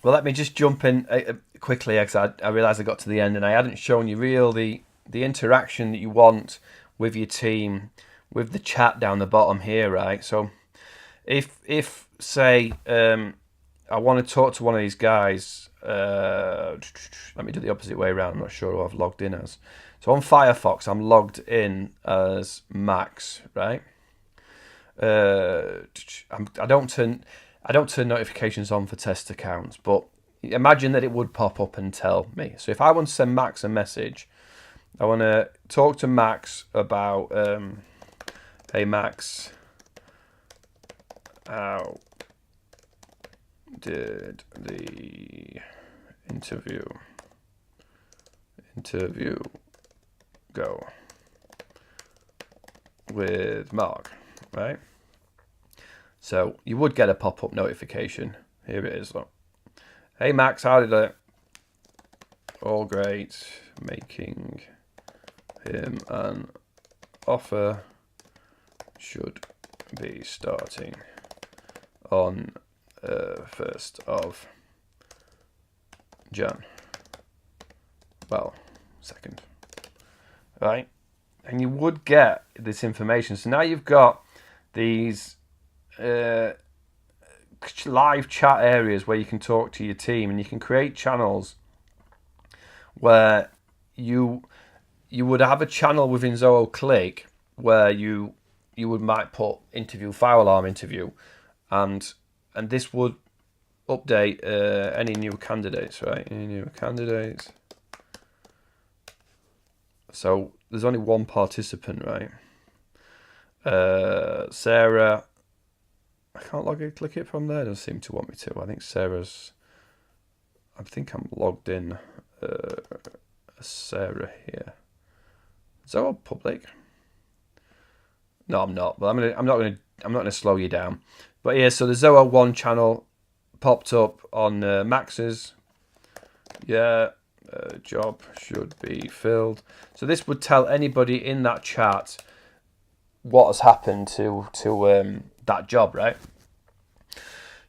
Well, let me just jump in quickly because I realised I got to the end and I hadn't shown you the interaction that you want with your team with the chat down the bottom here, right? So if say I want to talk to one of these guys, let me do the opposite way around. I'm not sure who I've logged in as. So on Firefox, I'm logged in as Max, right? Uh, I don't turn notifications on for test accounts, but imagine that it would pop up and tell me. So if I want to send Max a message, I want to talk to Max about, hey Max, how did the interview go with Mark, right? So you would get a pop-up notification. Here it is. Look. Hey Max, how did it? All great. Making him an offer. Should be starting on 1st of Jan. Well, 2nd. Right? And you would get this information. So now you've got these live chat areas where you can talk to your team, and you can create channels where you would have a channel within Zoho Click where you would might put interview, fire alarm interview, and this would update any new candidates, right? Any new candidates. So there's only one participant, right? Sarah. I can't click it from there. It doesn't seem to want me to. I think Sarah's. I think I'm logged in. Sarah here. Zoho public. No, I'm not. But I'm not gonna slow you down. But yeah, so the Zoho ONE channel popped up on Max's. Yeah, job should be filled. So this would tell anybody in that chat what has happened to that job, right?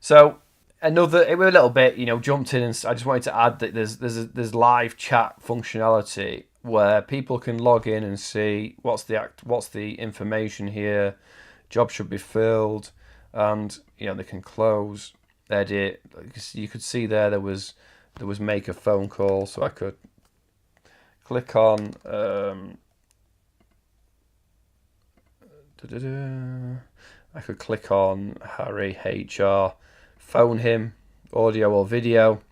So it was a little bit, jumped in, and I just wanted to add that there's live chat functionality where people can log in and see what's the information here. Job should be filled, and they can close, edit. You could see there was make a phone call, so I could click on I could click on Harry HR, phone him, audio or video,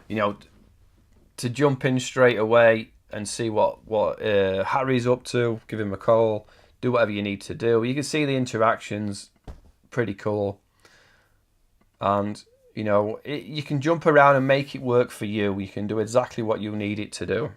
to jump in straight away and see what Harry's up to, give him a call, do whatever you need to do. You can see the interactions, pretty cool. And, you can jump around and make it work for you. You can do exactly what you need it to do.